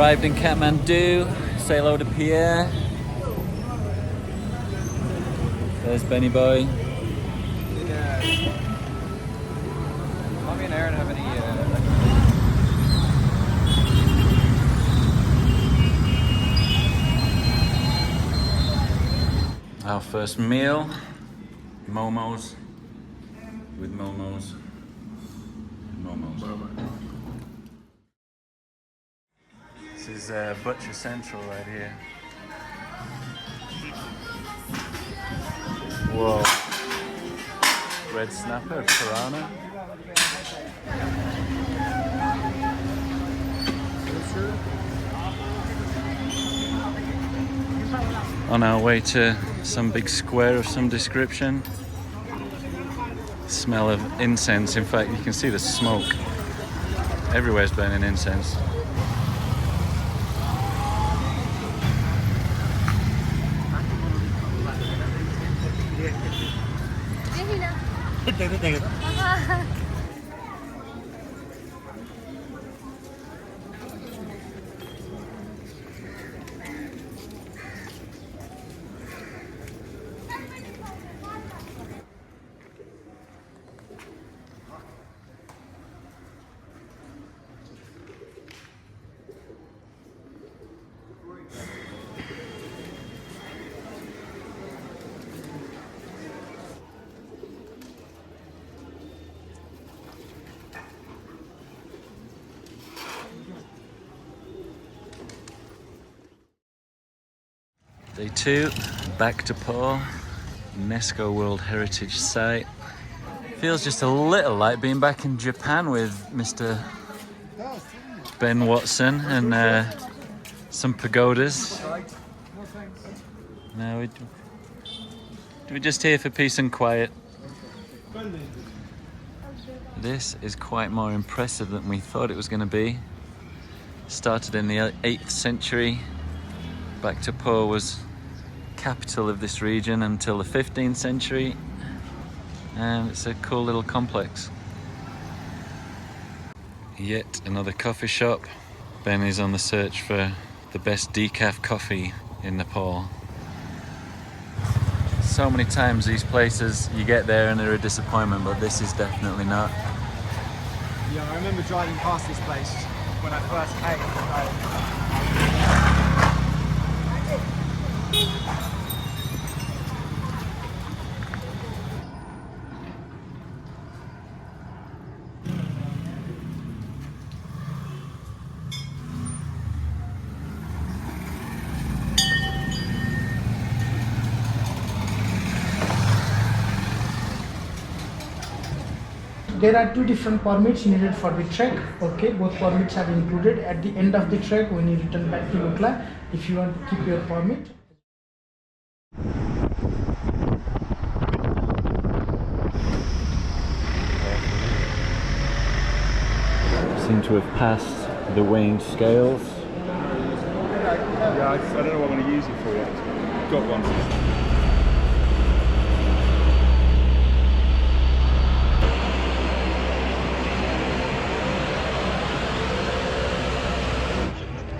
arrived in Kathmandu. Say hello to Pierre. There's Benny Boy. Did Mommy and Aaron have any Our first meal, momos with momos. This is Butcher Central right here. Whoa. Red snapper, piranha. On our way to some big square of some description. Smell of incense. In fact, you can see the smoke. Everywhere's burning incense. Day 2, back to Paul, UNESCO World Heritage Site. Feels just a little like being back in Japan with Mr. Ben Watson and some pagodas. No, we're just here for peace and quiet. This is quite more impressive than we thought it was going to be. Started in the 8th century. Bhaktapur was capital of this region until the 15th century, and it's a cool little complex. Yet another coffee shop. Ben is on the search for the best decaf coffee in Nepal. So many times these places, you get there and they're a disappointment, but this is definitely not. Yeah, I remember driving past this place when I first came. There are 2 different permits needed for the trek. Okay, both permits are included at the end of the trek when you return back to Lukla. If you want to keep your permit. Seem to have passed the weighing scales. Yeah, I don't know what I'm going to use it for yet. Got one.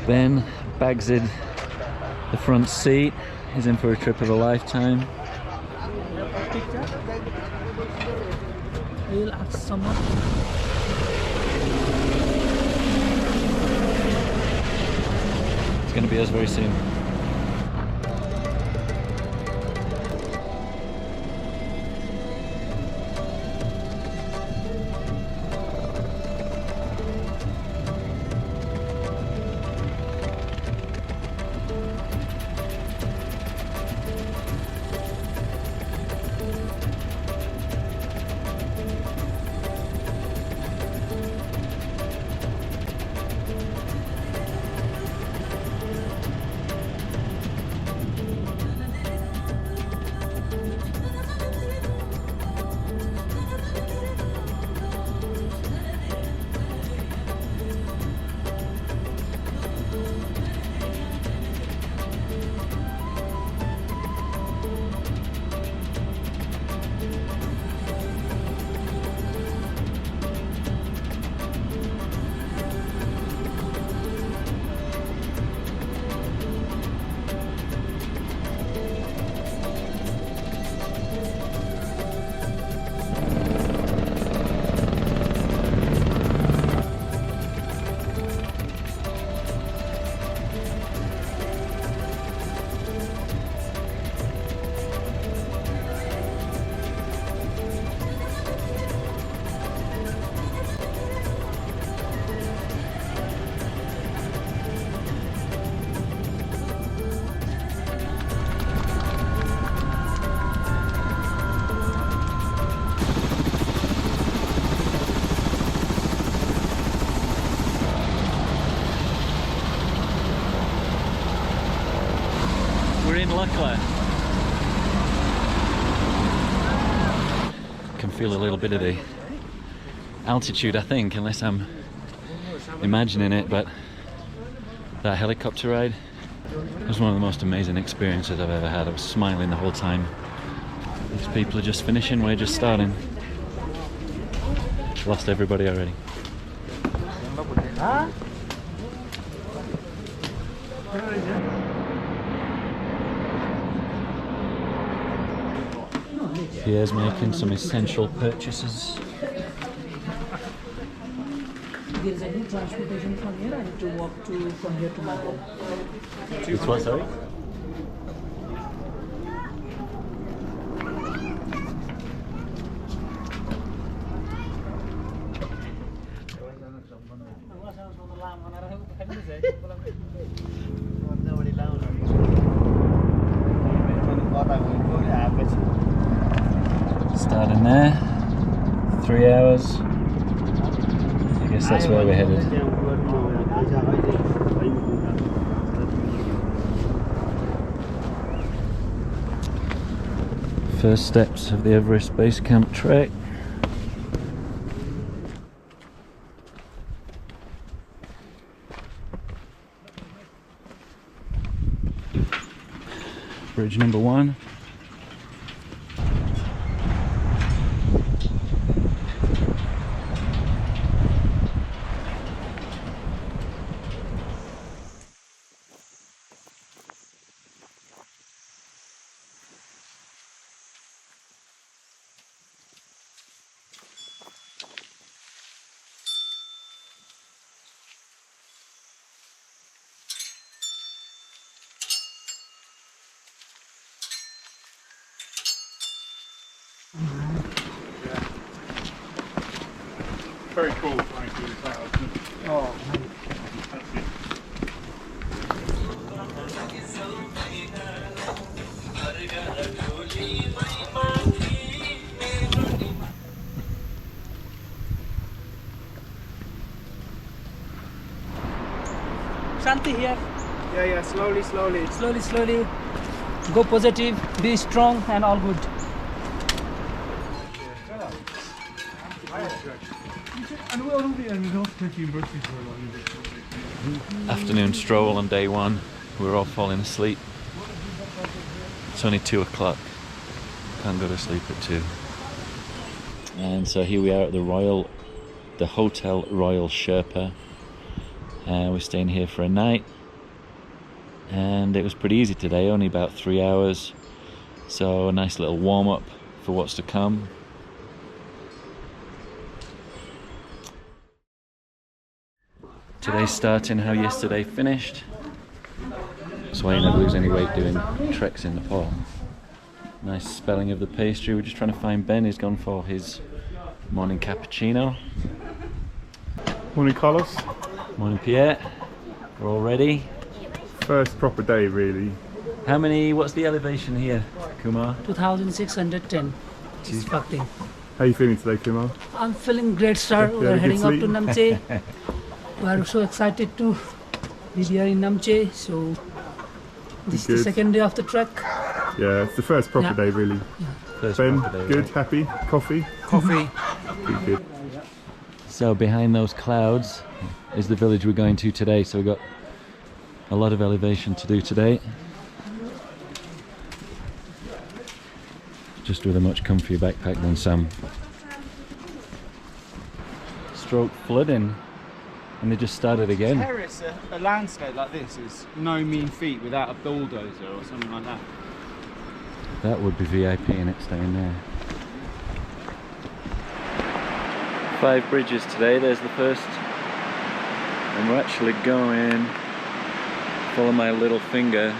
Ben bags in the front seat. He's in for a trip of a lifetime. It's going to be us very soon. We're in Lachlan. Can feel a little bit of the altitude, I think, unless I'm imagining it, but that helicopter ride was one of the most amazing experiences I've ever had. I was smiling the whole time. These people are just finishing, we're just starting. Lost everybody already. Pierre's making some essential purchases. There is a new transportation from here. I need to walk from here to my home. It's what, sorry? Starting there, 3 hours. I guess that's where we're headed. First steps of the Everest Base Camp trek. Bridge number 1. Very cool trying to do that. Oh, Shanti here. yeah, slowly. Slowly. Go positive, be strong, and all good. Afternoon stroll on day 1. We're all falling asleep. It's only 2 o'clock. Can't go to sleep at 2. And so here we are at the Hotel Royal Sherpa. We're staying here for a night. And it was pretty easy today, only about 3 hours. So a nice little warm up for what's to come. Today's starting how yesterday finished. That's why you never lose any weight doing treks in Nepal. Nice spelling of the pastry. We're just trying to find Ben. He's gone for his morning cappuccino. Morning, Carlos. Morning, Pierre. We're all ready. First proper day, really. What's the elevation here, Kumar? 2610. Expecting. How are you feeling today, Kumar? I'm feeling great, sir. You We're had a good heading up to sleep? Namche. We are so excited to be here in Namche. So this is the Good. second day of the trek. Yeah, it's the first proper Yeah. day, really. First Ben, proper day, good, right? happy, coffee? coffee. Good. So behind those clouds is the village we're going to today. So we've got a lot of elevation to do today. Just with a much comfier backpack than some. Stroke flooding. And they just started again. Terrace, a landscape like this is no mean feat without a bulldozer or something like that. That would be VIP in it, staying there. 5 bridges today, there's the first. And we're actually going, follow my little finger,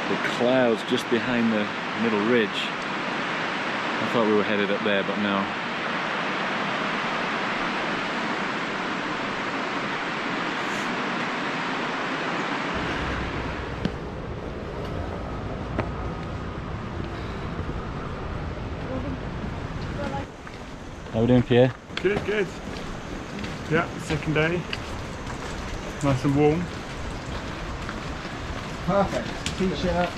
the clouds just behind the middle ridge. I thought we were headed up there, but no. How are we doing, Pierre? Good. Yeah, second day. Nice and warm. Perfect. T-shirt,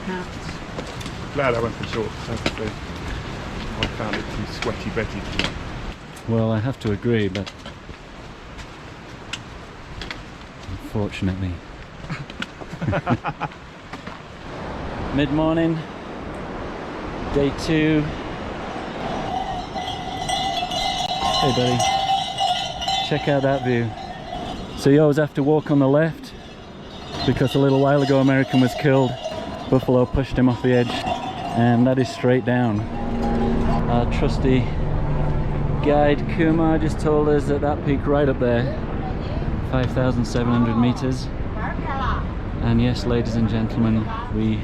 hats. Glad I went for shorts. I have to say. I found it too sweaty Betty. Well, I have to agree, but unfortunately. Mid-morning, day 2. Hey buddy, check out that view. So you always have to walk on the left because a little while ago American was killed. Buffalo pushed him off the edge, and that is straight down. Our trusty guide Kumar just told us that that peak right up there, 5,700 meters. And yes, ladies and gentlemen, we,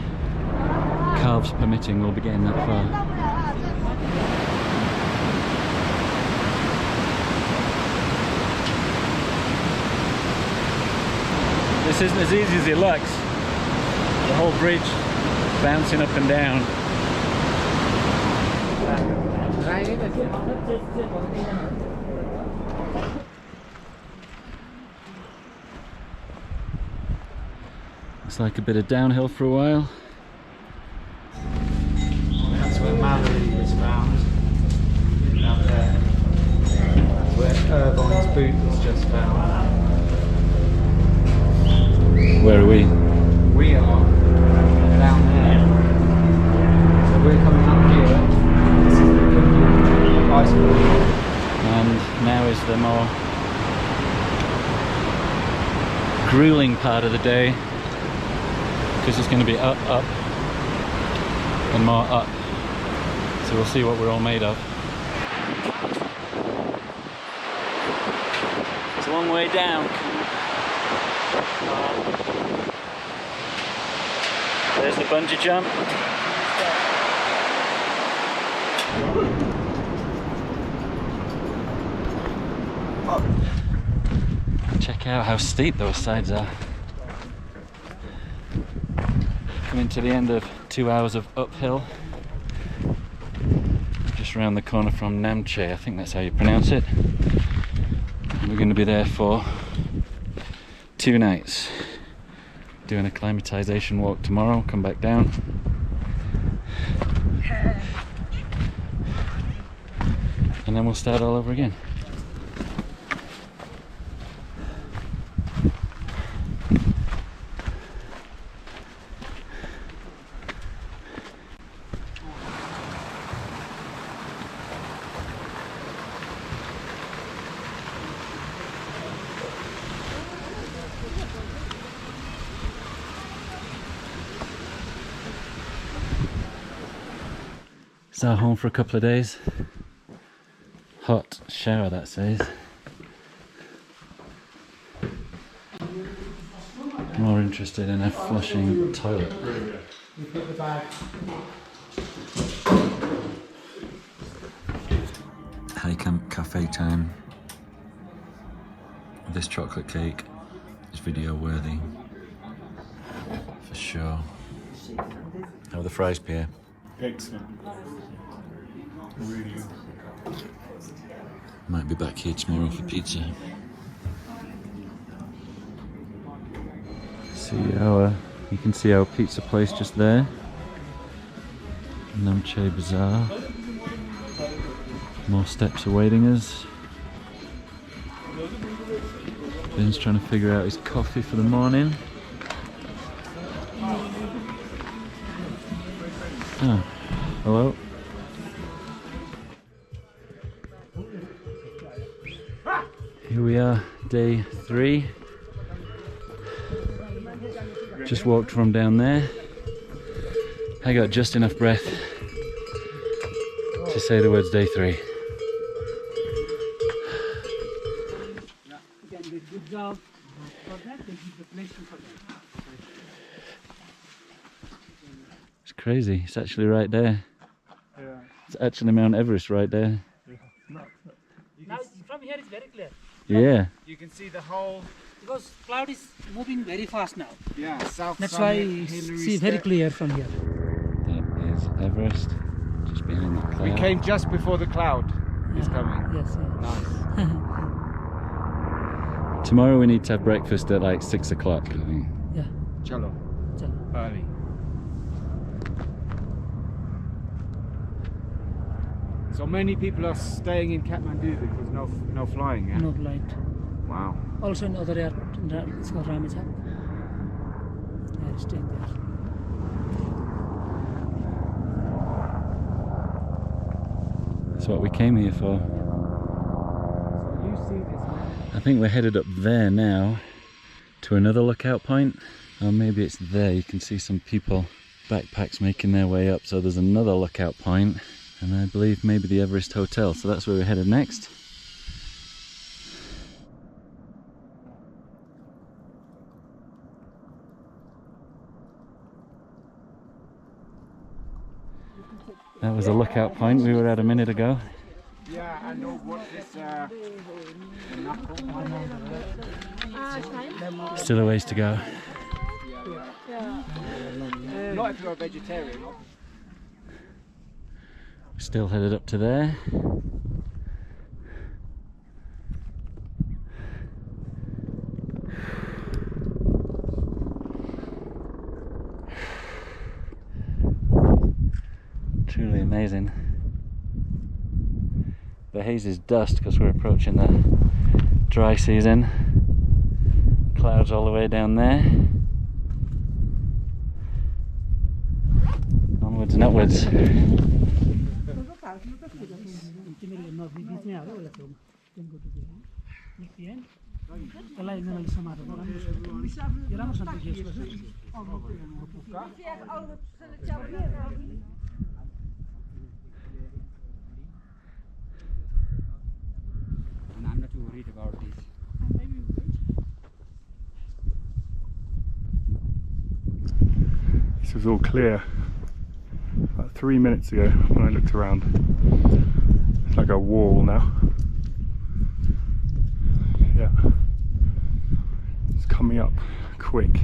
calves permitting, will be getting that far. This isn't as easy as it looks. The whole bridge bouncing up and down. It's like a bit of downhill for a while. That's where Mallory was found. Out there. That's where Irvine's boot was just found. Where are we? We are down there. So we're coming up here. This is the iceberg. And now is the more grueling part of the day, because it's going to be up, up, and more up. So we'll see what we're all made of. It's a long way down. There's the bungee jump. Check out how steep those sides are. Coming to the end of 2 hours of uphill. Just around the corner from Namche, I think that's how you pronounce it. And we're going to be there for 2 nights. Doing a acclimatization walk tomorrow, come back down. And then we'll start all over again. So home for a couple of days. Hot shower, that says. More interested in a flushing toilet. Honeycomb cafe time. This chocolate cake is video worthy. For sure. How are the fries, Pierre? Excellent. Really good. Might be back here tomorrow for pizza. You can see our pizza place just there. Namche Bazaar. More steps awaiting us. Ben's trying to figure out his coffee for the morning. Oh, hello. Here we are, day 3. Just walked from down there. I got just enough breath to say the words day 3. Good job. For that, they give the place for them. It's crazy, it's actually right there. Yeah. It's actually Mount Everest right there. Now from here it's very clear. Yeah. You can see the whole, Because cloud is moving very fast now. yeah, South That's Summit, why you Hillary see very Step. clear from here. That is Everest, just behind the cloud. We came just before the cloud is coming. Yes. Nice. Tomorrow we need to have breakfast at like 6 o'clock, I think. Yeah. Chalo. early. So many people are staying in Kathmandu because no flying, yeah? No flight. Wow. Also in other airport, it's called Ramechhap. They are staying there. That's what we came here for. So you see this man. I think we're headed up there now to another lookout point. Or maybe it's there. You can see some people, backpacks making their way up. So there's another lookout point, and I believe maybe the Everest Hotel. So that's where we're headed next. That was a lookout point we were at a minute ago. Yeah, I know what this Still a ways to go. not if you're a vegetarian. Still headed up to there. Truly amazing. The haze is dust because we're approaching the dry season. Clouds all the way down there. Onwards and upwards. And I'm not too worried about this. This was all clear about 3 minutes ago when I looked around. It's like a wall now. Yeah. It's coming up quick.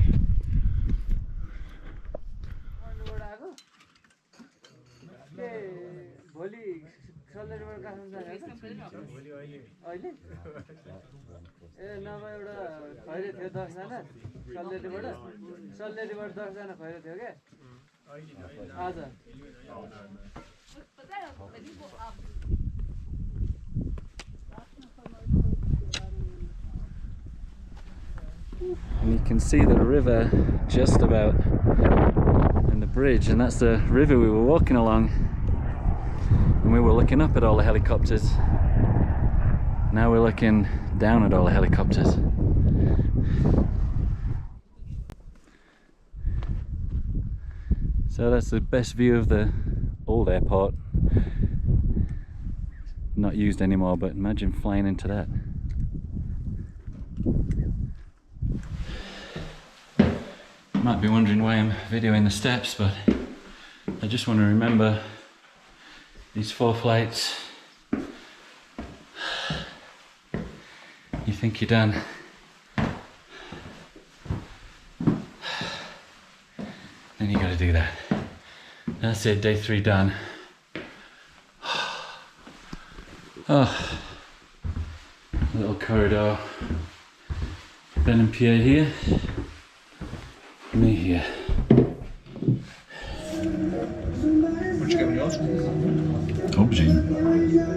And you can see the river just about in the bridge, and that's the river we were walking along. And we were looking up at all the helicopters. Now we're looking down at all the helicopters. So that's the best view of the old airport. Not used anymore, but imagine flying into that. You might be wondering why I'm videoing the steps, but I just want to remember these 4 flights. You think you're done. Then you gotta do that. That's it, day 3 done. Oh, little corridor. Ben and Pierre here. Me here. What'd you get on yours? Aubergine.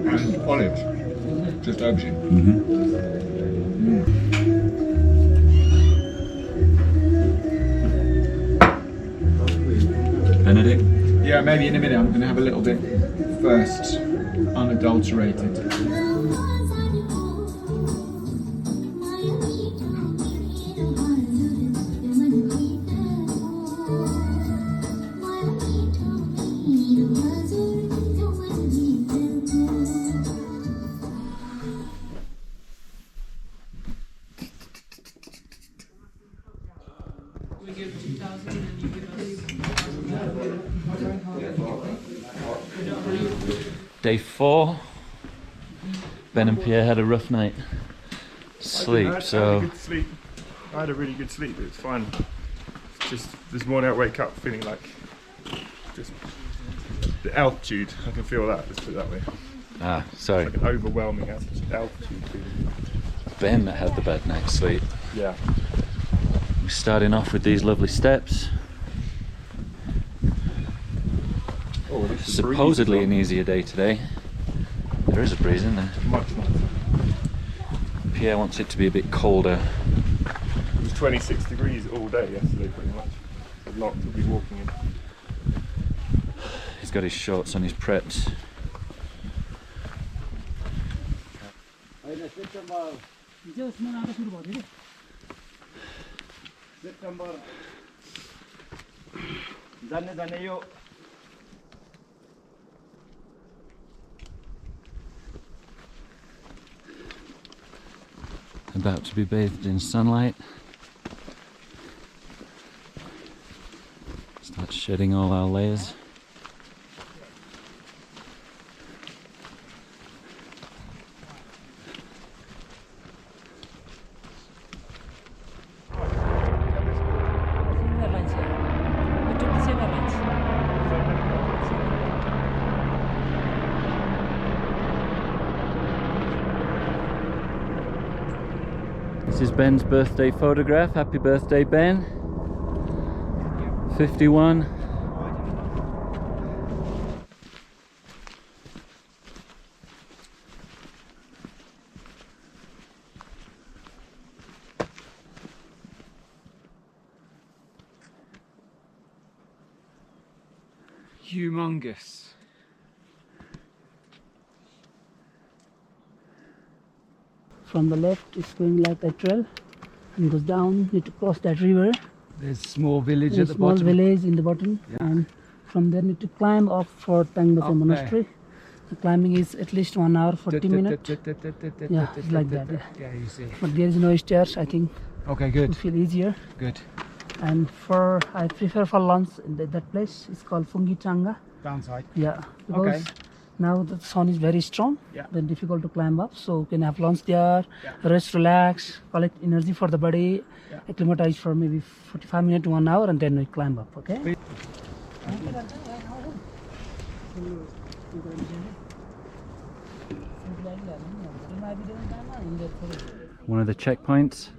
And olives. Just aubergine. Benedict? Yeah, maybe in a minute. I'm going to have a little bit first, unadulterated. We give 2,000 and you give us. Day 4. Ben and Pierre had a rough night. Sleep, I had a so good sleep. I had a really good sleep. It was fine. It's just this morning I wake up feeling like just the altitude. I can feel that. Let's put it that way. sorry. Like an overwhelming altitude feeling. Ben that had the bad night's sleep. Yeah. We're starting off with these lovely steps. Oh, this is supposedly an easier day today. There is a breeze, isn't there? much nicer. Pierre wants it to be a bit colder. It was 26 degrees all day yesterday, pretty much. A lot to be walking in. He's got his shorts on, his preps. About to be bathed in sunlight. Start shedding all our layers. This is Ben's birthday photograph. Happy birthday, Ben. 51. Humongous. From the left, it's going like that trail and goes down. Need to cross that river. There's a small village There's at a the small bottom. village in the bottom, Yeah. and from there need to climb up for Tangmasa Up Monastery. The climbing is at least 1 hour 40 minutes. Yeah, it's like that. Yeah, you see. But there is no stairs. I think Okay, it good, feel easier. good. And I prefer for lunch in that place. It's called Fungi Changa. Downside. Yeah, because Okay. now the sun is very strong. Yeah. Then difficult to climb up. So you can have lunch there, Yeah. rest, relax, collect energy for the body, Yeah. acclimatize for maybe 45 minutes to 1 hour, and then we climb up. Okay. One of the checkpoints.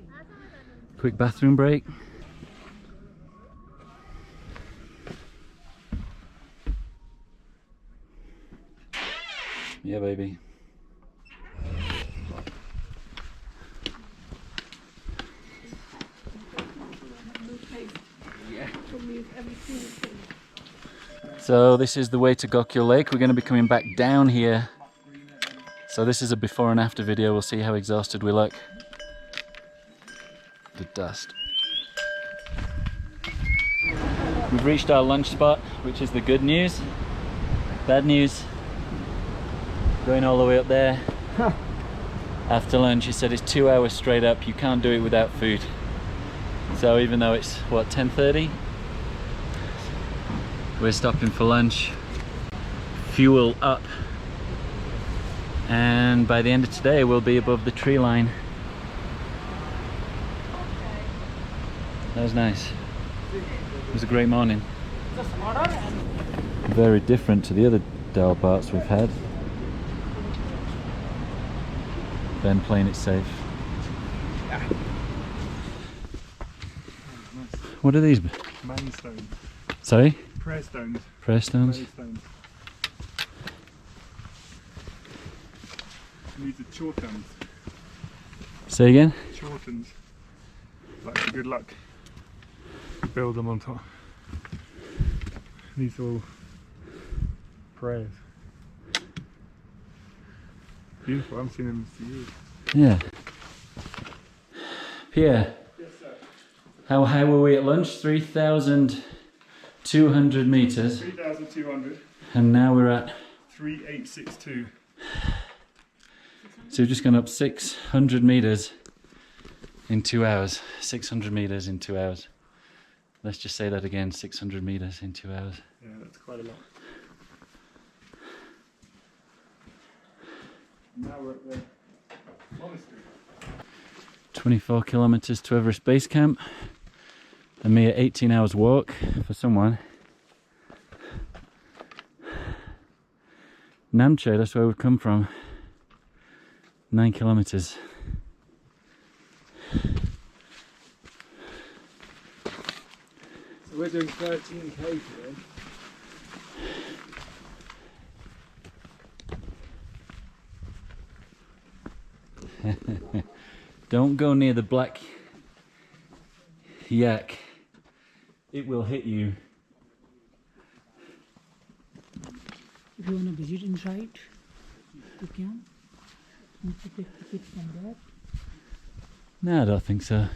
Quick bathroom break. Yeah, baby. So this is the way to Gokyo Lake. We're going to be coming back down here. So this is a before and after video. We'll see how exhausted we look. The dust. We've reached our lunch spot, which is the good news. Bad news, going all the way up there. After lunch, he said it's 2 hours straight up. You can't do it without food. So even though it's, what, 10:30? We're stopping for lunch. Fuel up. And by the end of today, we'll be above the tree line. That was nice. It was a great morning. Very different to the other Dal parts we've had. Ben playing it safe. What are these? Manstones. Sorry? Prayer stones. Prayer stones? Prayer stones. And these are chortons. Say again? Chortons. Like for good luck. Build them on top. These are all prayers. Beautiful, I haven't seen them for years. Yeah. Pierre, Yes, sir. how high were we at lunch? 3,200 meters. 3,200. And now we're at, 3,862. so we've just gone up 600 meters in 2 hours. 600 meters in 2 hours. Let's just say that again, 600 meters in 2 hours. Yeah, that's quite a lot. Now we're at the monastery. 24 kilometers to Everest Base Camp. A mere 18 hours walk for someone. Namche, that's where we've come from. 9 kilometers. So we're doing 13k today. Don't go near the black yak. It will hit you. If you want to visit inside, you can. You need to take ticket from there. No, I don't think so.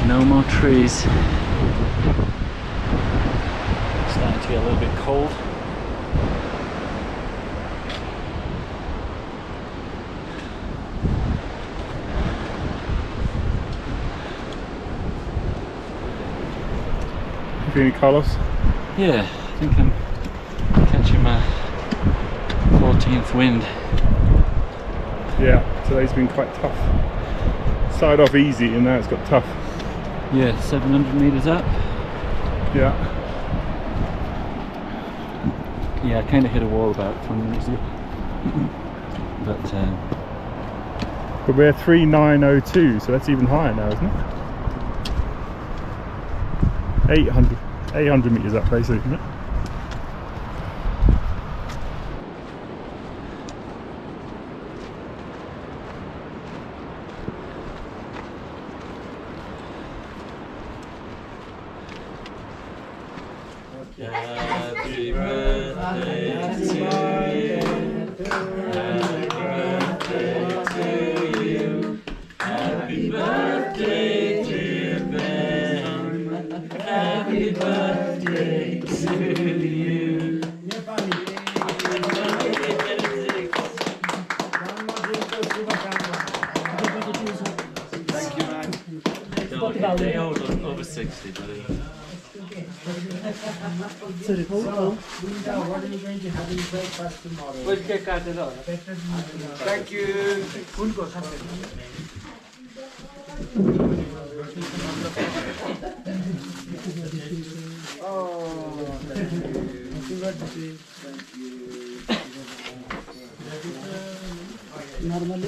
No more trees. Starting to get a little bit cold. You feeling Carlos? Yeah, I think I'm catching my 14th wind. Yeah, today's been quite tough. Started off easy and now it's got tough. Yeah, 700 meters up. Yeah. Yeah, I kind of hit a wall about 20 minutes ago. But we're 3902, so that's even higher now, isn't it? 800 meters up basically, isn't it? Happy birthday to you. Happy birthday to you. Happy birthday, dear Ben. Happy birthday to you. Thank you, man. They hold over 60, buddy. Sorry, hold on. What are you going to have in breakfast tomorrow? Thank you. Normally,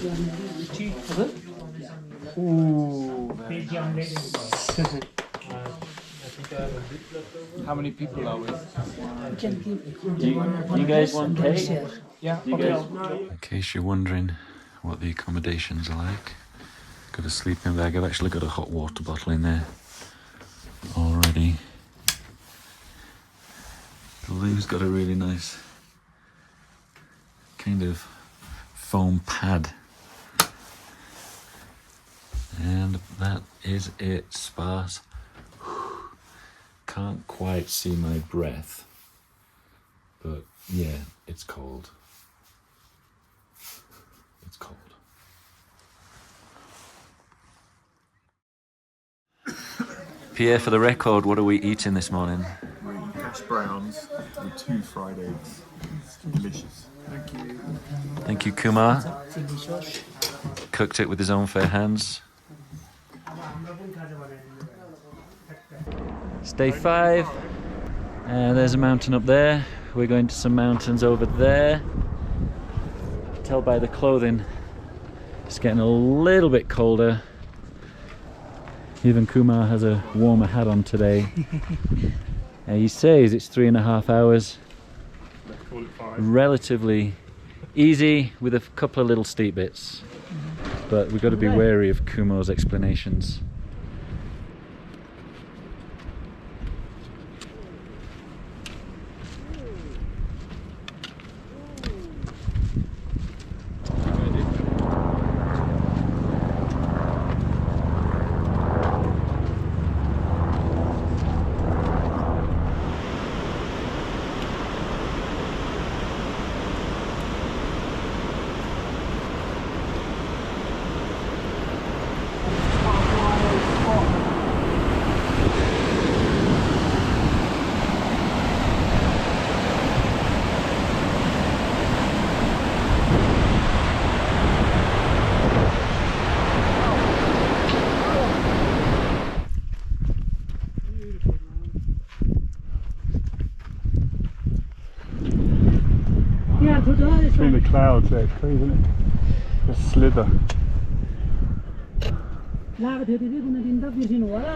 How many people are we? you can give. You guys want cake? Share. Yeah. You guys? In case you're wondering what the accommodations are like, got a sleeping bag. I've actually got a hot water bottle in there already. The loo's got a really nice kind of foam pad. And that is it, sparse. Can't quite see my breath, but yeah, it's cold. It's cold. Pierre, for the record, what are we eating this morning? We're eating hash browns with 2 fried eggs. It's delicious. Thank you. Thank you, Kumar. Cooked it with his own fair hands. It's day 5. There's a mountain up there. We're going to some mountains over there. Tell by the clothing, it's getting a little bit colder. Even Kumar has a warmer hat on today. He says it's 3.5 hours. Let's call it 5. Relatively easy with a couple of little steep bits. But we've got to be wary of Kumar's explanations. Between the clouds there, it's crazy, isn't it? Just slither. लागेको थियो दिदी कुनै दिन त बिर्सिनु होला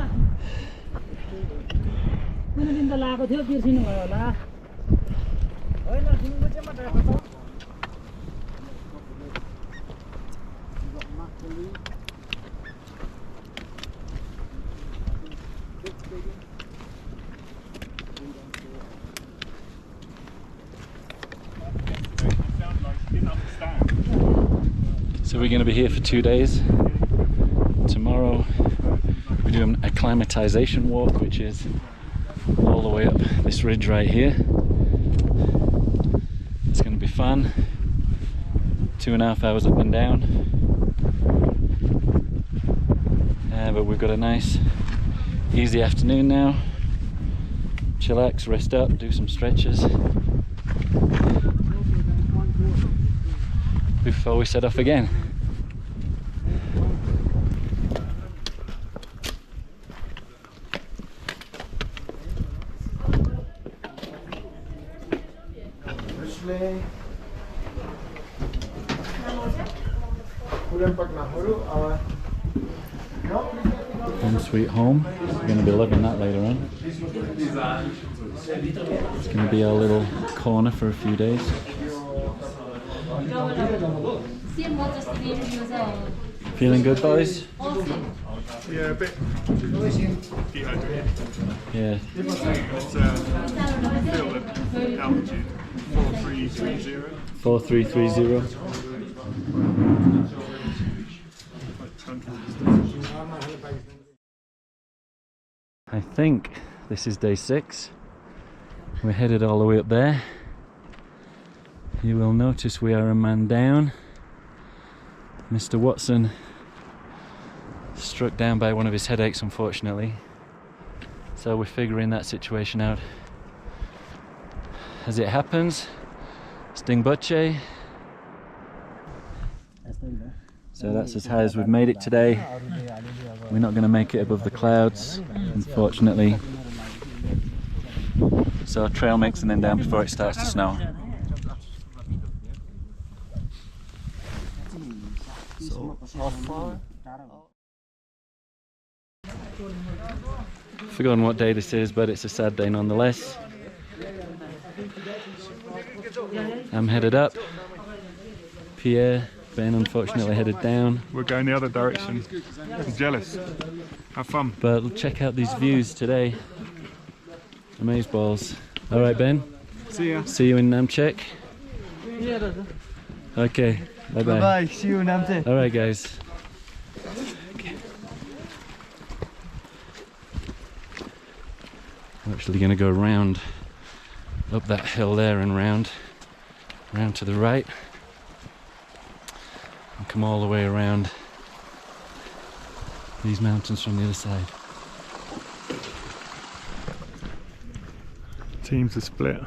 कुनै दिन त लागेको थियो बिर्सिनु भयो होला होइन सिङ्गो चाहिँ मात्र So we're going to be here for 2 days. Tomorrow we do an acclimatization walk, which is all the way up this ridge right here. It's going to be fun. 2.5 hours up and down. But we've got a nice easy afternoon now. Chillax, rest up, do some stretches before we set off again. Home sweet home. We're going to be loving that later on. It's going to be our little corner for a few days. Feeling good, boys? Yeah, a bit dehydrated. Yeah. Let's feel the altitude. 4330. 4330. I think this is day 6. We're headed all the way up there. You will notice we are a man down. Mr. Watson struck down by one of his headaches, unfortunately. So we're figuring that situation out as it happens. Stingbuche. So that's as high as we've made it today. We're not going to make it above the clouds, unfortunately. So trail mixing then down before it starts to snow. Forgotten what day this is, but it's a sad day nonetheless. I'm headed up. Pierre, Ben unfortunately headed down. We're going the other direction. I'm jealous. Have fun. But check out these views today. Amazeballs. Alright, Ben. See ya. See you in Namchek. Okay. Bye bye. Bye. See you in Namche. Alright, guys. Okay. We're actually going to go round up that hill there and round to the right and come all the way around these mountains from the other side. Teams are split.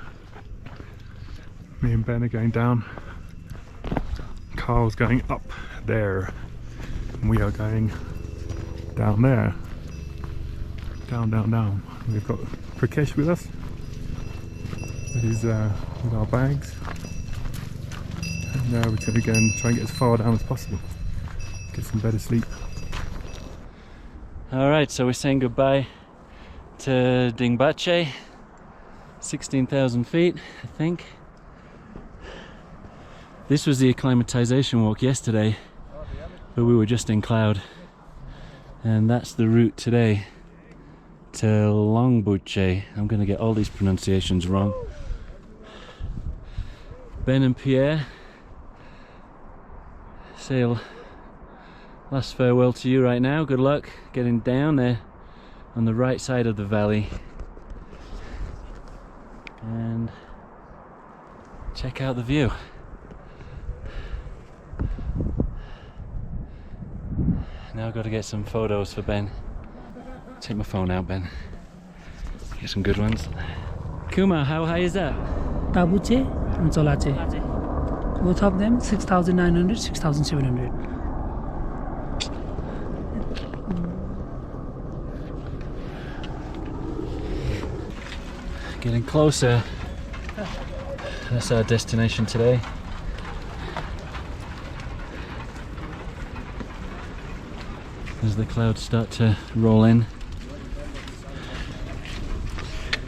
Me and Ben are going down. Carl's going up there. And we are going down there. Down, down, down. We've got Prakash with us. With our bags. And now we're going to go and try and get as far down as possible. Get some better sleep. Alright, so we're saying goodbye to Dingbache. 16,000 feet, I think. This was the acclimatization walk yesterday, but we were just in cloud. And that's the route today to Longbuche. I'm going to get all these pronunciations wrong. Ben and Pierre, say last farewell to you right now. Good luck getting down there on the right side of the valley. And check out the view. Now I've got to get some photos for Ben. Take my phone out, Ben. Get some good ones. Kumar, how high is that? Tabuche and Cholache. Both of them 6,900, 6,700. Getting closer. that's our destination today. As the clouds start to roll in.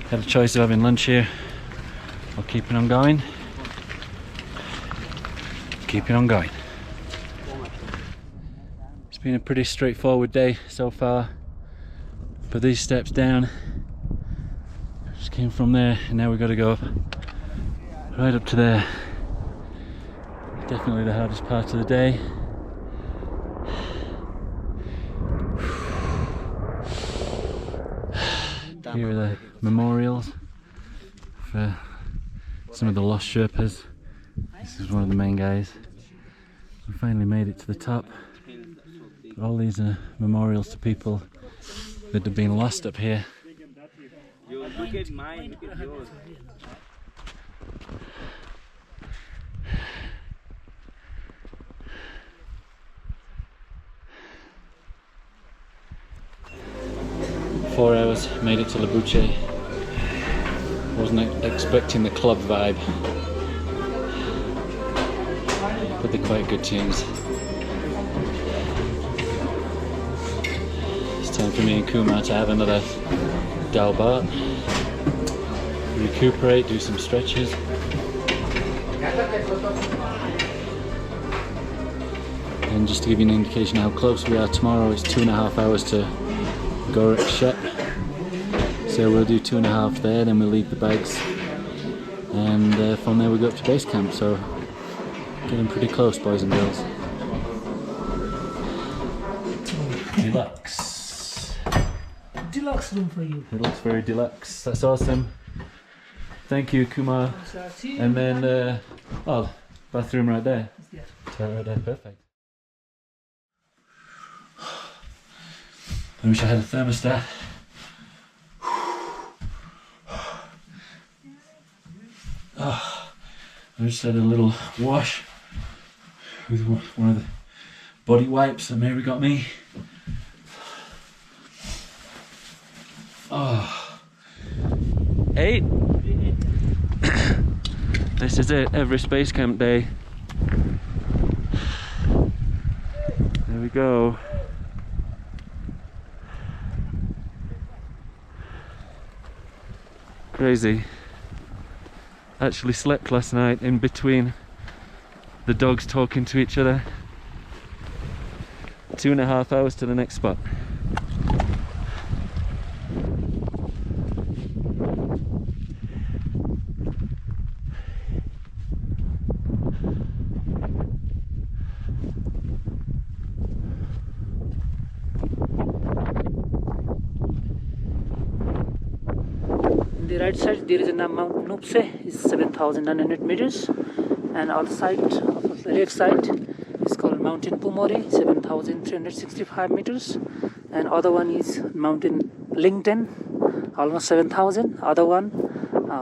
Had a choice of having lunch here or keeping on going. Keeping on going. It's been a pretty straightforward day so far, but these steps down just came from there, and now we've got to go right up to there. Definitely the hardest part of the day. Here are the memorials for some of the lost Sherpas. This is one of the main guys. We finally made it to the top. All these are memorials to people that have been lost up here. Look at mine, look at yours. 4 hours, made it to Labuche. Wasn't expecting the club vibe, but they're quite good tunes. It's time for me and Kumar to have another dal bhat, recuperate, do some stretches. And just to give you an indication of how close we are, tomorrow it's 2.5 hours to Gorakshep. So we'll do 2.5 there, then we'll leave the bags, and from there we'll go up to base camp. So getting pretty close, boys and girls. Deluxe. Deluxe room for you. It looks very deluxe. That's awesome. Thank you, Kumar. And then, oh, bathroom right there. Yes. Toilet right there, perfect. I wish I had a thermostat. Oh, I just had a little wash with one of the body wipes that Mary got me. Oh. 8. This is it, Everest Base Camp day. There we go. Crazy. Actually slept last night in between the dogs talking to each other. 2.5 hours to the next spot. The right side there is a Mount Nupse, is 7,900 meters, and on the side of the left side is called Mountain Pumori, 7,365 meters, and other one is Mountain Lingten, almost 7,000. Other one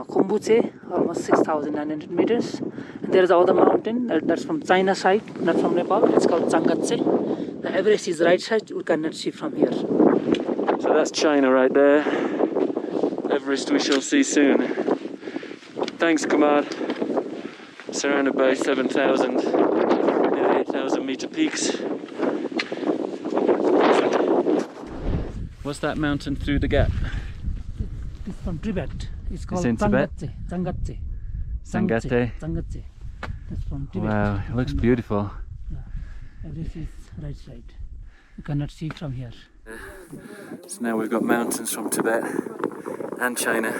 Kumbuche, almost 6,900 meters. And there is other mountain that's from China side, not from Nepal. It's called Changatse. The Everest is right side. We cannot see from here. So that's China right there. Everest we shall see soon. Thanks, Kumar. Surrounded by 7,000, nearly 8,000 meter peaks. What's that mountain through the gap? It's from Tibet. It's called in Tibet? Changatse. Sangate. Changatse. That's from Tibet. Wow, it looks beautiful. Everest is right side. You cannot see from here. So now we've got mountains from Tibet and China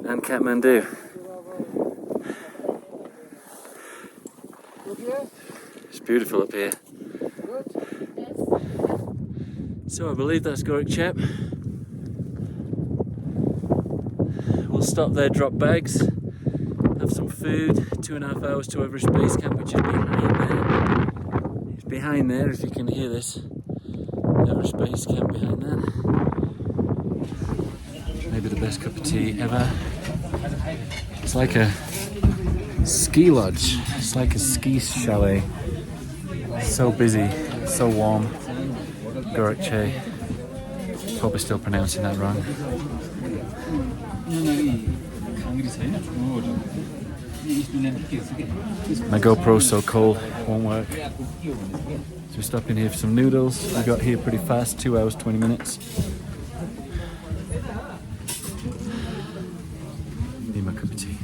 and Kathmandu. It's beautiful up here. So I believe that's Gorakchep. We'll stop there, drop bags, have some food. 2.5 hours to Everest Base Camp, which is behind there. It's behind there, if you can hear this. Everest Base Camp behind that. Maybe the best cup of tea ever. It's like a ski lodge. It's like a ski chalet. So busy, so warm. Gorakche. Probably still pronouncing that wrong. My GoPro's so cold, won't work. So we're stopping here for some noodles. We got here pretty fast, 2 hours, 20 minutes. Need my cup of tea.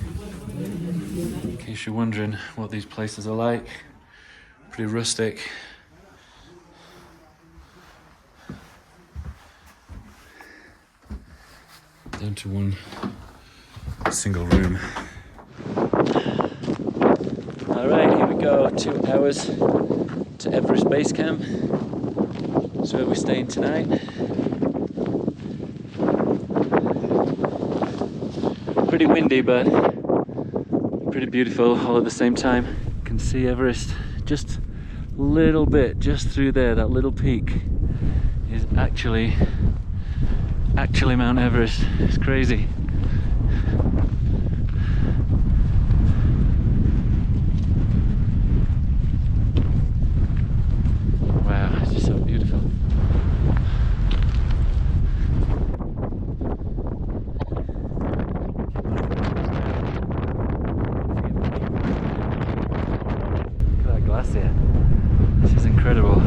In case you're wondering what these places are like, pretty rustic. Down to one single room. Alright, here we go, 2 hours to Everest Base Camp. So where we're staying tonight. Pretty windy, but pretty beautiful all at the same time. You can see Everest just a little bit, just through there. That little peak is actually Mount Everest. It's crazy. Wow, it's just so beautiful. Look at that glacier. This is incredible.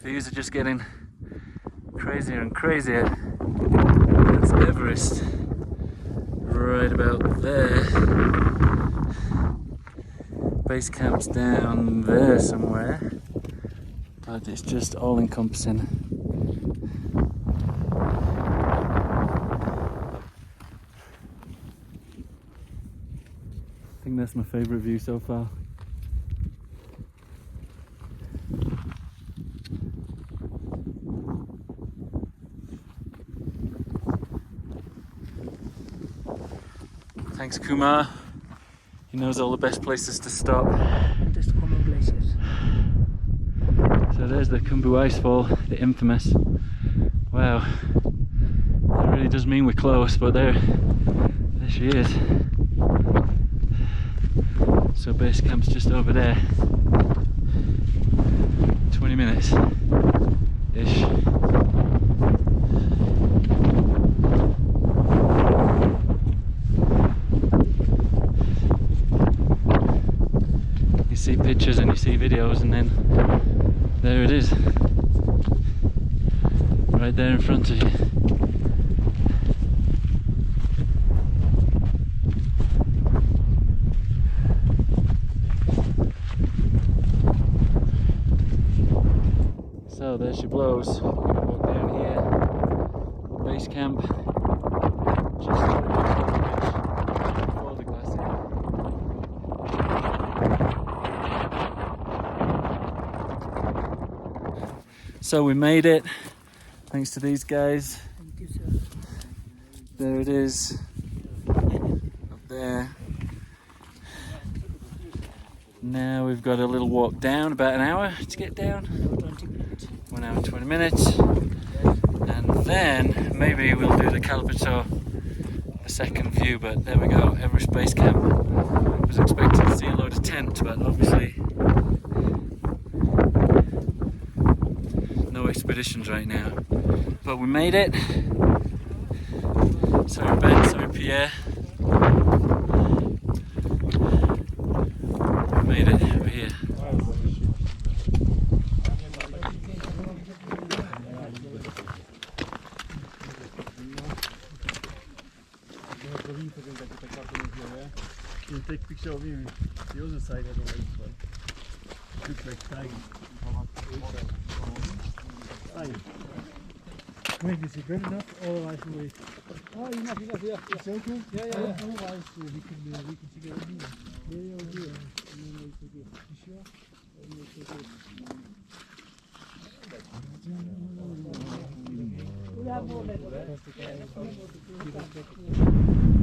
Views are just getting crazier and crazier. That's Everest right about there. Base camp's down there somewhere, but it's just all encompassing. I think that's my favourite view so far. Thanks Kumar, he knows all the best places to stop. Just Khumbu glaciers. So there's the Khumbu Icefall, the infamous. Wow, that really does mean we're close, but there she is. So base camp's just over there. 20 minutes ish. You see pictures and you see videos, and then there it is, right there in front of you. So there she blows. We're gonna walk down here, base camp, just before the glacier. So we made it, thanks to these guys. Thank you, sir. There it is, up there. Now we've got a little walk down, about an hour to get down. 20 minutes. 1 hour 20 minutes. And then maybe we'll do the Kalapato, the second view, but there we go, Everest Base Camp. I was expecting to see a load of tent, but obviously no expeditions right now. But we made it. Sorry Ben, sorry Pierre. We made it, we're here. You take a picture of you, the other side of the way. Looks like tag. Wait, is it good enough? Otherwise we... Oh, enough, yeah. It's okay? Yeah. Otherwise we can see it here. Yeah, here. You sure?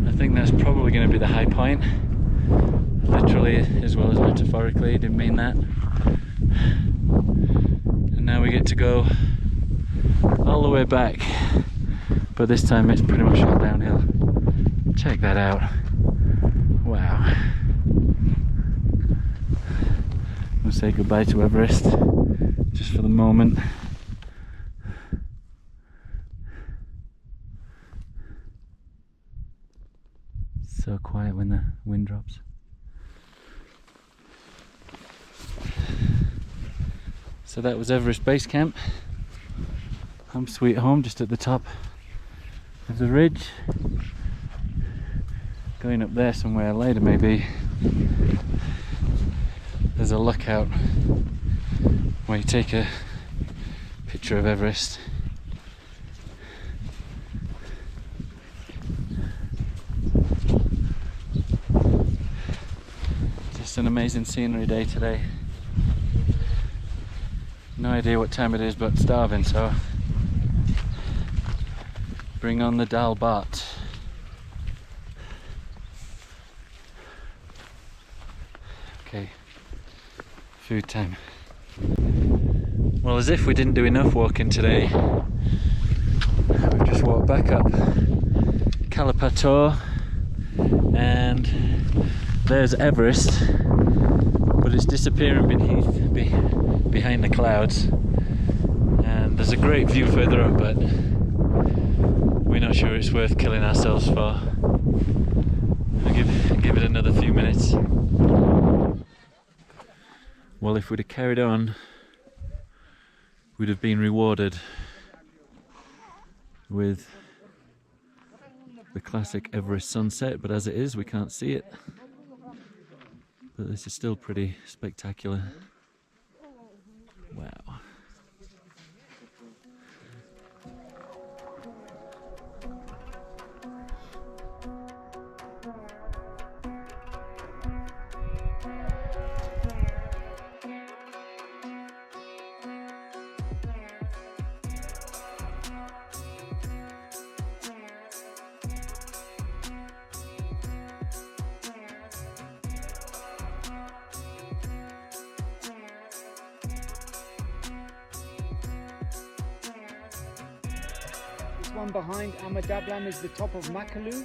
I think that's probably going to be the high point, literally as well as metaphorically. Didn't mean that. And now we get to go all the way back, but this time it's pretty much all downhill. Check that out. Wow. We'll say goodbye to Everest just for the moment. So quiet when the wind drops. So that was Everest Base Camp. Home sweet home, just at the top of the ridge. Going up there somewhere later maybe. There's a lookout where you take a picture of Everest. Just an amazing scenery day today. No idea what time it is, but starving, so bring on the dal bhat. Okay, food time. Well, as if we didn't do enough walking today, we've just walked back up Kalapator, and there's Everest, but it's disappearing behind the clouds, and there's a great view further up, but we're not sure it's worth killing ourselves for. I'll give it another few minutes. Well, if we'd have carried on, we'd have been rewarded with the classic Everest sunset, but as it is, we can't see it. But this is still pretty spectacular. Wow. This one behind Amadablam is the top of Makalu.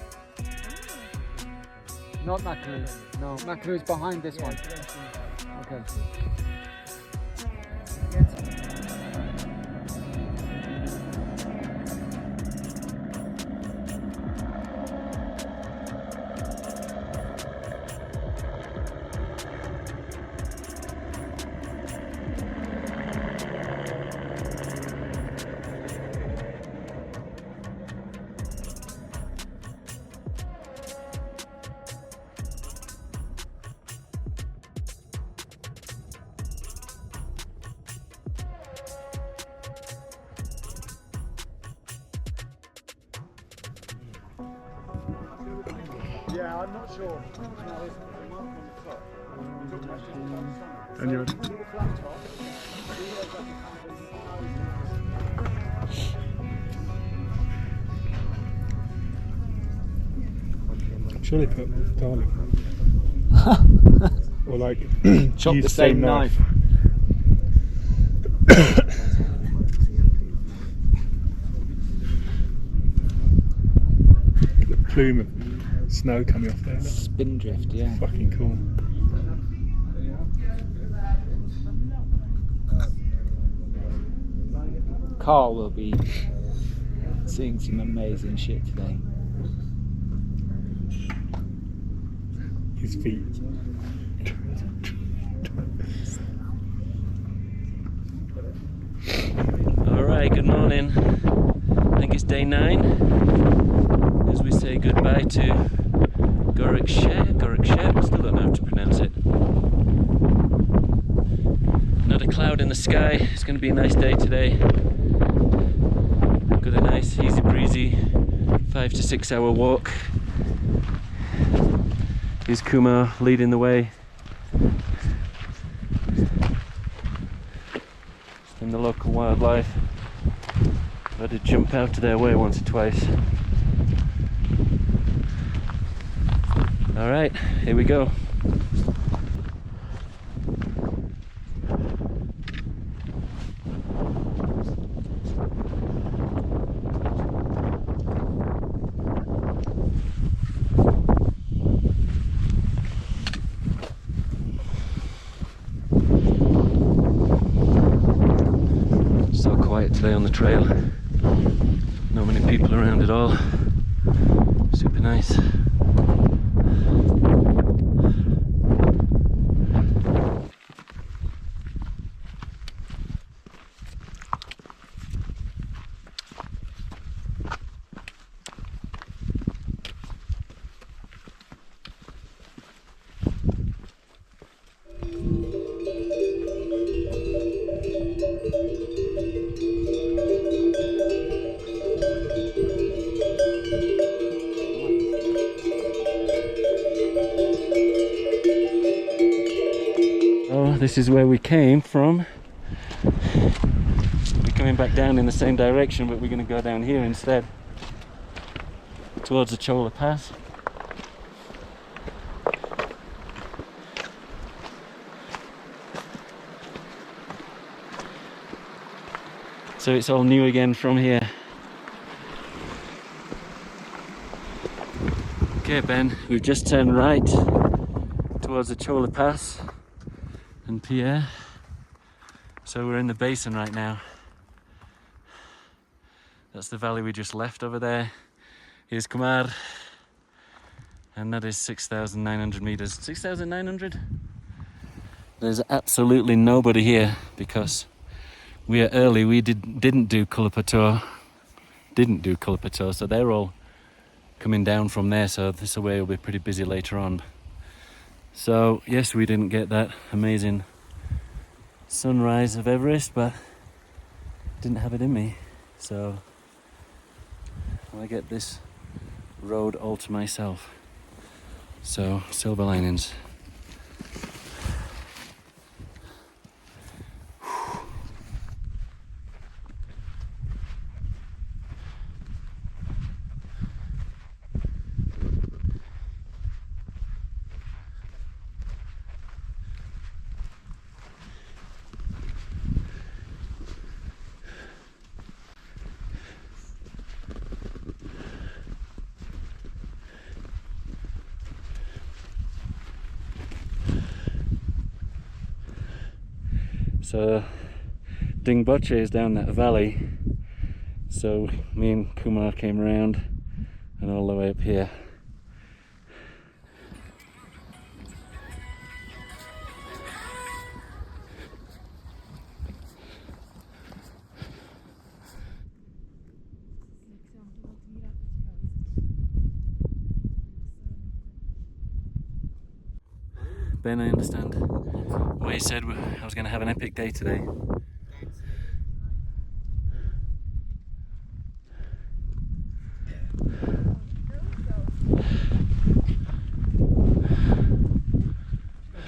Not Makalu. No, Makalu is behind this one. Okay. Yeah, I'm not sure. And you're... Surely put garlic. Or like Chop the same knife. The plume of snow coming off there. Spindrift, yeah. Fucking cool. Carl will be seeing some amazing shit today. His feet. Alright, good morning. I think it's day 9 as we say goodbye to Gorikshep, still don't know how to pronounce it. Not a cloud in the sky, it's going to be a nice day today. Got a nice easy breezy 5 to 6 hour walk. Here's Kumar leading the way. And the local wildlife. I've had to jump out of their way once or twice. Alright, here we go. quiet today on the trail. Not many people around at all. Super nice. This is where we came from. We're coming back down in the same direction, but we're going to go down here instead, towards the Chola Pass. So it's all new again from here. Okay Ben, we've just turned right towards the Chola Pass and Pierre. So we're in the basin right now. That's the valley we just left over there. Here's Kumar. And that is 6,900 meters. 6,900? There's absolutely nobody here because we are early. We didn't do Kulapator. So they're all coming down from there. So this way will be pretty busy later on. So yes, we didn't get that amazing sunrise of Everest, but didn't have it in me. So I get this road all to myself. So silver linings. So Dingboche is down that valley, so me and Kumar came around and all the way up here. Ben, I understand why you said I was going to have an epic day today.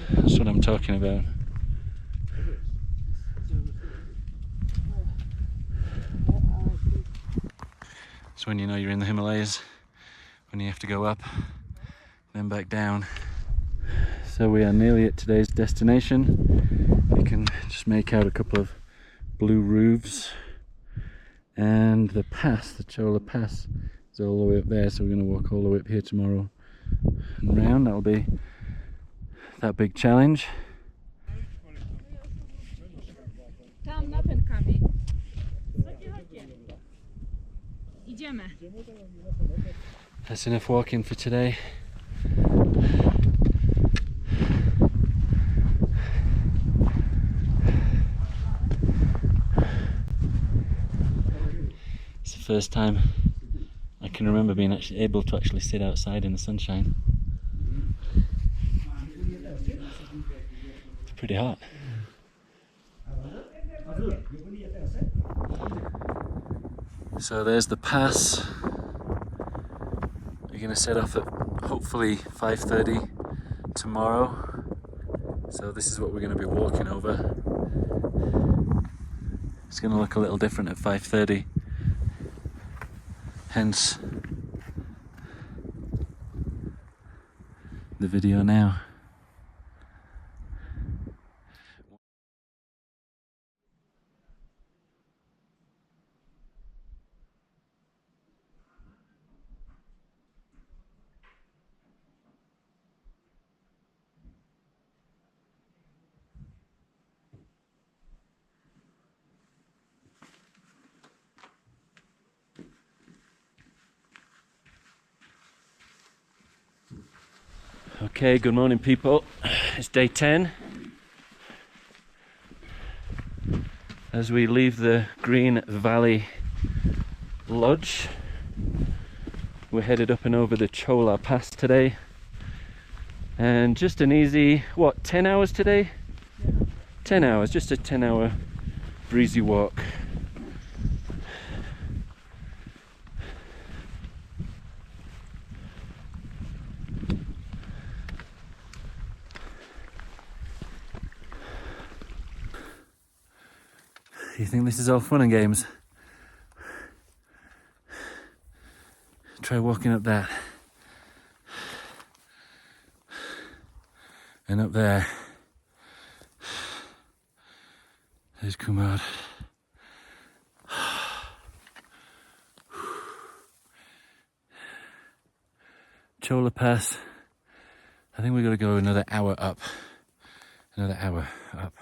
That's what I'm talking about. It's when you know you're in the Himalayas, when you have to go up, then back down. So we are nearly at today's destination. You can just make out a couple of blue roofs, and the pass, the Chola Pass, is all the way up there. So we're going to walk all the way up here tomorrow and round. That'll be that big challenge. Tam na ten kamień. Idziemy. That's enough walking for today. It's the first time I can remember being able to actually sit outside in the sunshine. It's pretty hot. So there's the pass. We're going to set off at hopefully 5:30 tomorrow. So this is what we're going to be walking over. It's going to look a little different at 5:30. Hence the video now. Okay, good morning people. It's day 10. As we leave the Green Valley Lodge, we're headed up and over the Chola Pass today. And just an easy, 10 hours today? Yeah. 10 hours, just a 10-hour breezy walk. You think this is all fun and games? Try walking up that. And up there. There's Kumar. Chola Pass. I think we've got to go another hour up. Another hour up.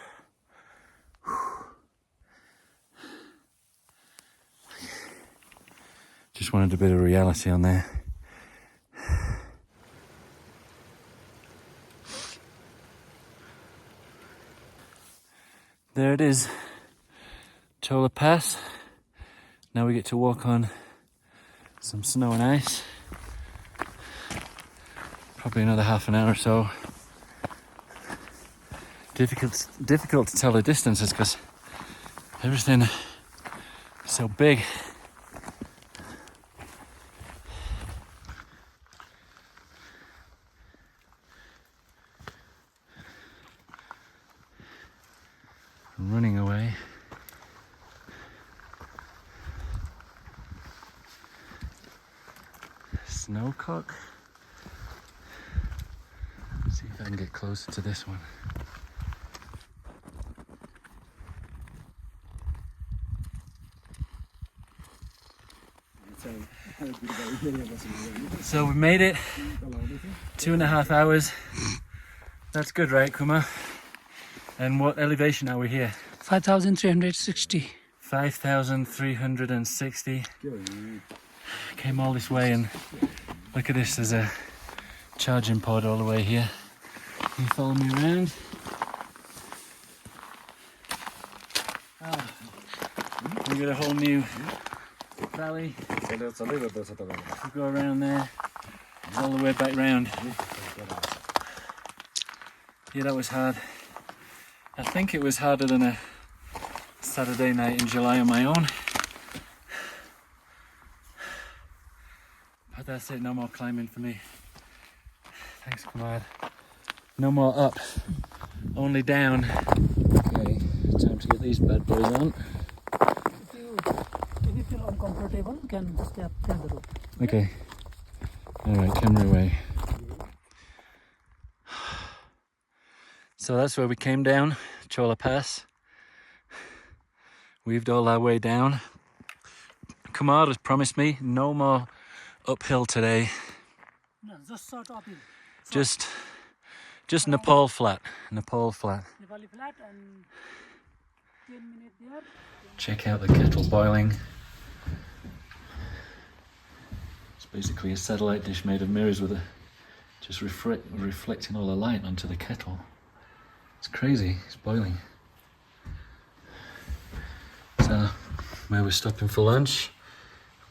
Just wanted a bit of reality on there. There it is, Chola Pass. Now we get to walk on some snow and ice. Probably another half an hour or so. Difficult to tell the distances because everything is so big. Running away. Snowcock. See if I can get closer to this one. So we made it. 2.5 hours. That's good, right, Kuma? And what elevation are we here? 5,360. 5,360. Came all this way and look at this, there's a charging pod all the way here. Can you follow me around? We got a whole new valley. We go around there, all the way back round. Yeah, that was hard. I think it was harder than a Saturday night in July on my own. But that's it, no more climbing for me. Thanks, Kumar. No more up, only down. Okay, time to get these bad boys on. If you feel uncomfortable, you can step down the road. Okay. Alright, camera away. So that's where we came down, Chola Pass. Weaved all our way down. Kumar has promised me no more uphill today. No, just sort of uphill. Just Nepal flat. Nepal flat. Nepali flat and 10 minutes there. Check out the kettle boiling. It's basically a satellite dish made of mirrors with just reflecting all the light onto the kettle. It's crazy, it's boiling. So, where we're stopping for lunch,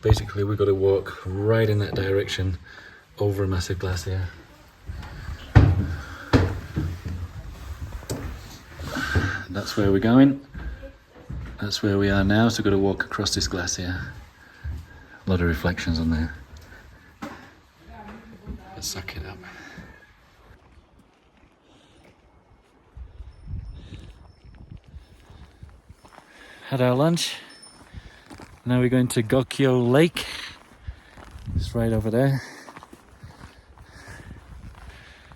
basically we've got to walk right in that direction over a massive glacier. That's where we're going. That's where we are now, so we've got to walk across this glacier. A lot of reflections on there. Let's suck it up. Had our lunch. Now we're going to Gokyo Lake. It's right over there.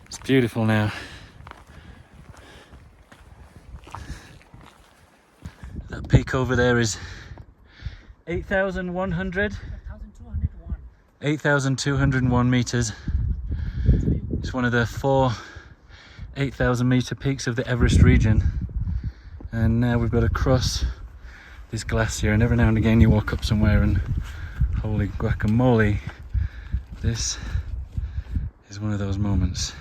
It's beautiful now. That peak over there is 8,201 meters. It's one of the 4 8,000 meter peaks of the Everest region. And now we've got to cross this glacier, and every now and again you walk up somewhere and holy guacamole, this is one of those moments.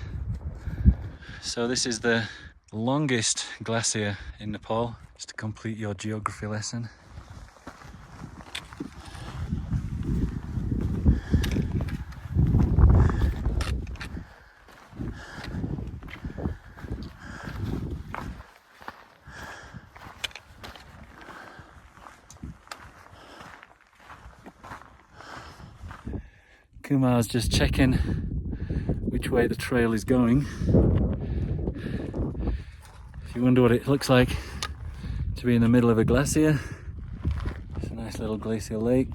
So this is the longest glacier in Nepal, just to complete your geography lesson. Kumar's just checking which way the trail is going. If you wonder what it looks like to be in the middle of a glacier, it's a nice little glacial lake.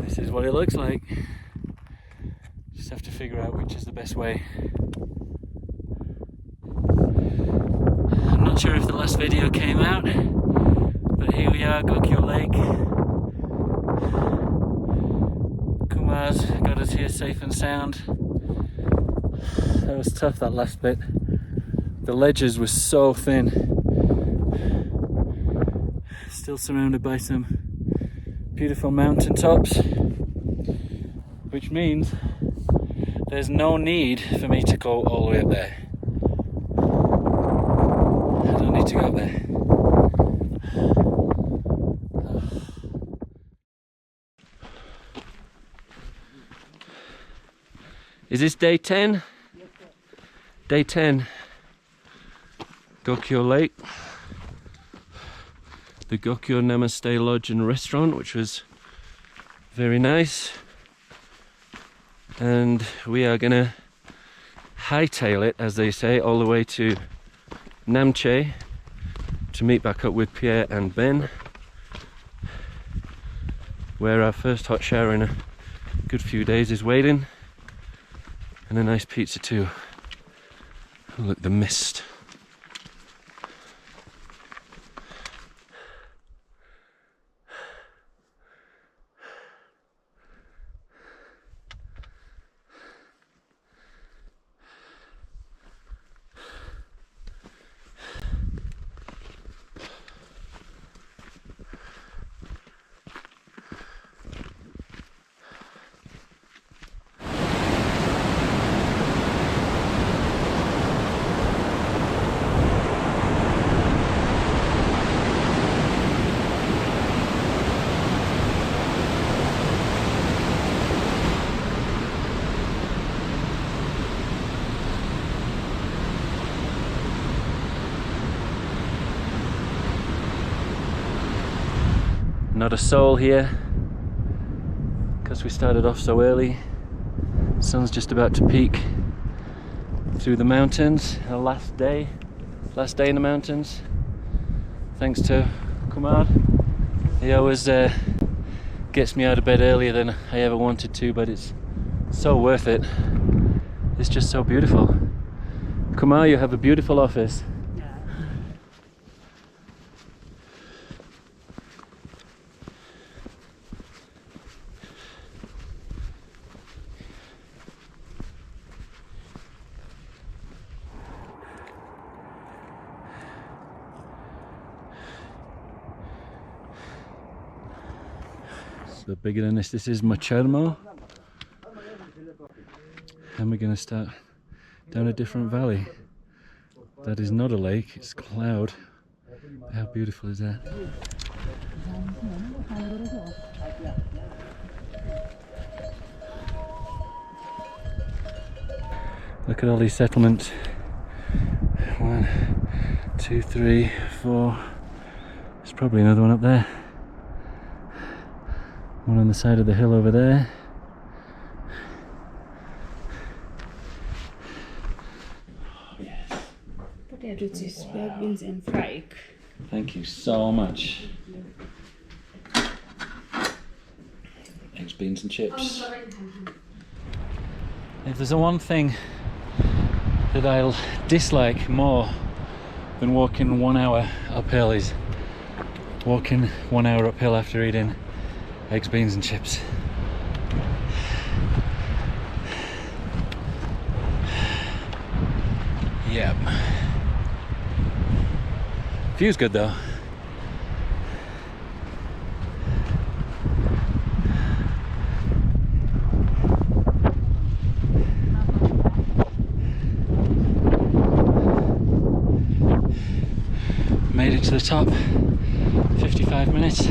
This is what it looks like. Just have to figure out which is the best way. I'm not sure if the last video came out, but here we are, Gokyo Lake. Kumar's got us here safe and sound. That was tough, that last bit. The ledges were so thin. Still surrounded by some beautiful mountain tops, which means there's no need for me to go all the way up there. I don't need to go up there. Is this day 10? Day 10. Gokyo Lake. The Gokyo Namaste Lodge and Restaurant, which was very nice. And we are gonna hightail it, as they say, all the way to Namche to meet back up with Pierre and Ben, where our first hot shower in a good few days is waiting. And a nice pizza too. Oh, look, the mist. Not a soul here, because we started off so early. Sun's just about to peek through the mountains. Our last day in the mountains. Thanks to Kumar. He always gets me out of bed earlier than I ever wanted to, but it's so worth it. It's just so beautiful. Kumar, you have a beautiful office. So bigger than this is Macharmo, and we're going to start down a different valley. That is not a lake, it's cloud. How beautiful is that? Look at all these settlements. 1, 2, 3, 4. There's probably another one up there. One on the side of the hill over there. Oh, yes. Potato chips, black beans and fry. Thank you so much. Eggs, beans and chips. If there's a one thing that I'll dislike more than walking 1 hour uphill is walking 1 hour uphill after eating eggs, beans and chips. Yep. View's good though. made it to the top. 55 minutes.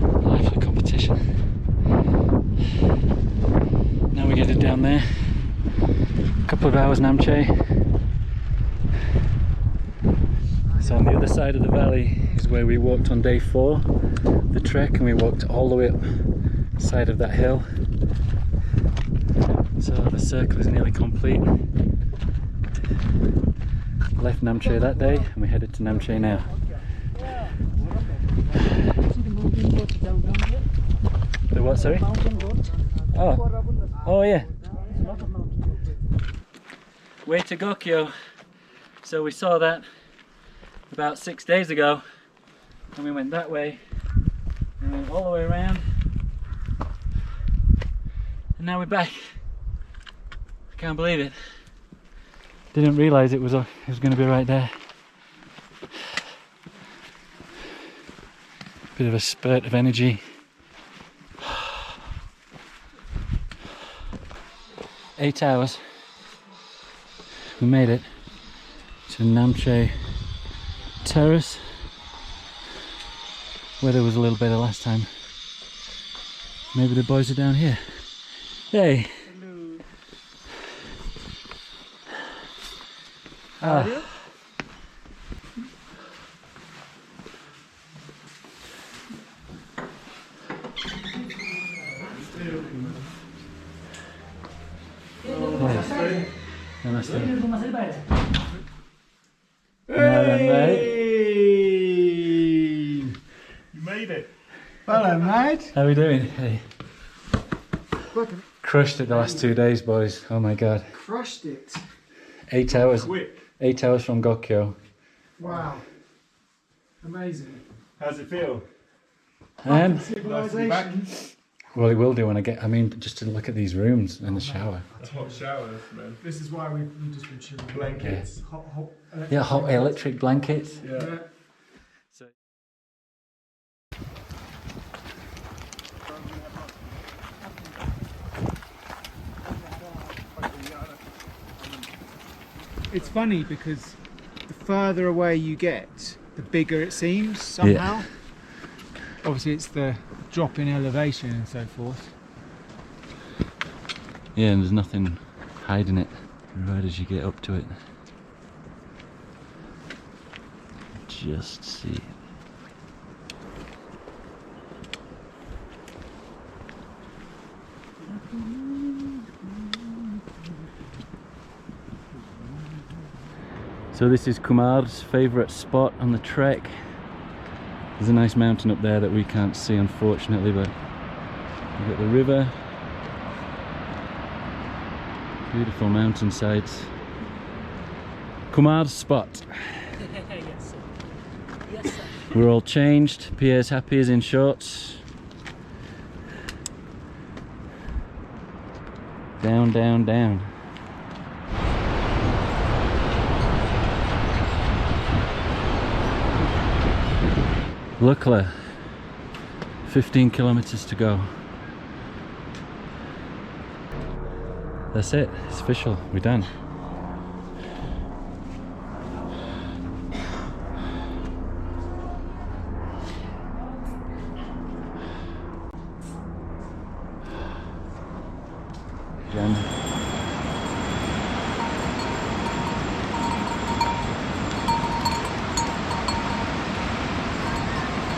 Lively competition. Now we get it down there. A couple of hours Namche. So on the other side of the valley is where we walked on day 4, the trek, and we walked all the way up the side of that hill. So the circle is nearly complete. Left Namche that day and we headed to Namche now. The what, sorry? Oh yeah. Way to Gokyo. So we saw that about 6 days ago and we went that way and went all the way around and now we're back. I can't believe it. Didn't realise it was going to be right there. Bit of a spurt of energy. 8 hours. We made it to Namche Terrace. Weather was a little better last time. Maybe the boys are down here. Hey. How are you? Namaste. Hey! You made it. Hello, mate. How are we doing? Hey. Crushed it the last 2 days, boys. Oh my god. Crushed it. 8 hours. Quick. 8 hours from Gokyo. Wow. Amazing. How's it feel? Nice to be back. Well, it will do when I get. I mean, just to look at these rooms and the shower. Hot showers, man. This is why we've just been chilling. Blankets. Hot Yeah, hot electric blankets. Yeah. So. It's funny because the further away you get, the bigger it seems somehow. Yeah. Obviously it's the drop in elevation and so forth. Yeah, and there's nothing hiding it right as you get up to it. Just see it. So this is Kumar's favourite spot on the trek. There's a nice mountain up there that we can't see unfortunately, but we've got the river. Beautiful mountainsides. Kumar's spot. Yes, sir. Yes, sir. We're all changed. Pierre's happy as in shorts. Down, down, down. Luckily, 15 kilometers to go. That's it, it's official, we're done. Jen.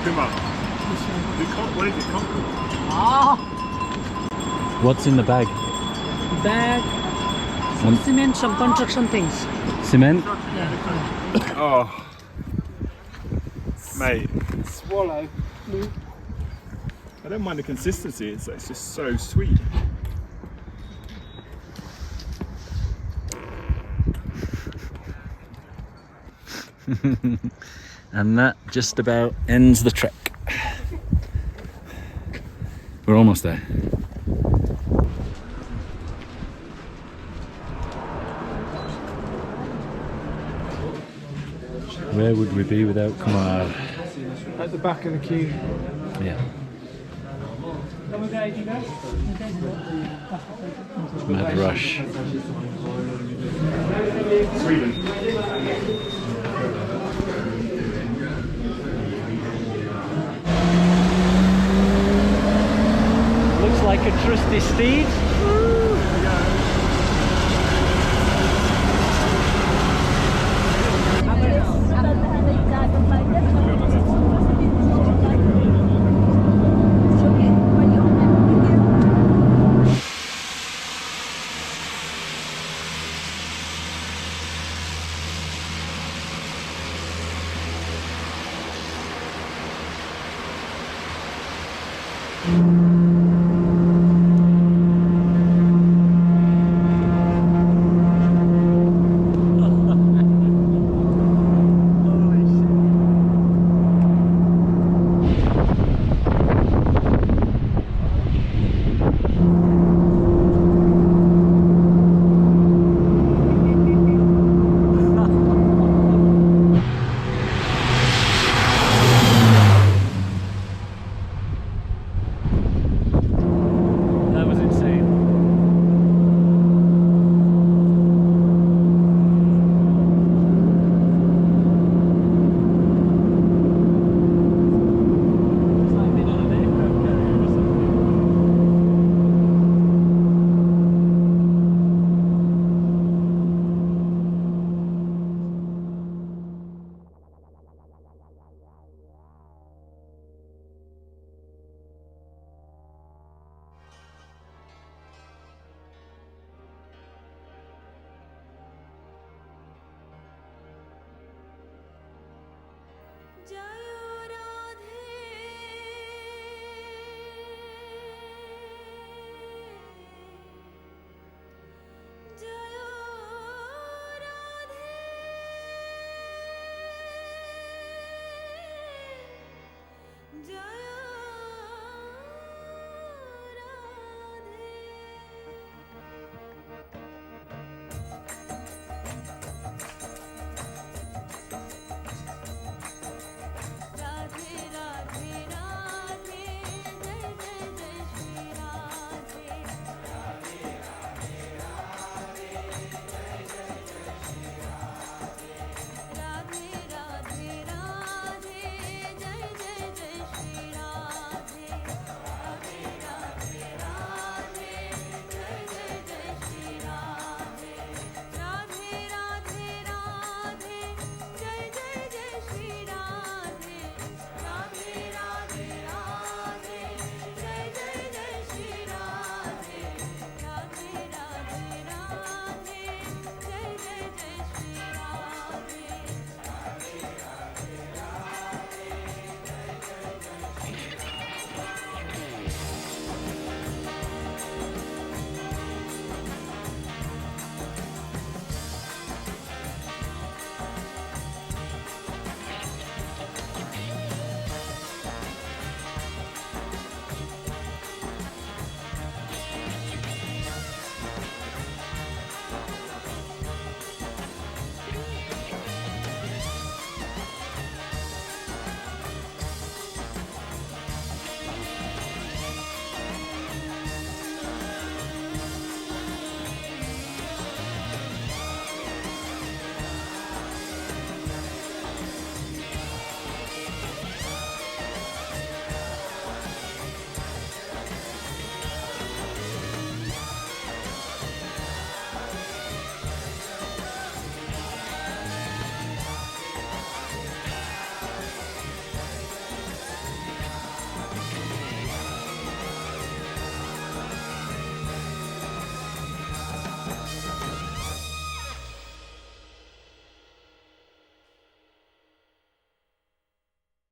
Come on. What is it? Concrete? What's in the bag? Bag, some cement, some construction things. Cement? Oh. Mate. Swallow. I don't mind the consistency, it's just so sweet. And that just about ends the trek. We're almost there. Where would we be without Kumar? At the back of the queue. Yeah. Mad rush. Sweden. trusty steed. Woo!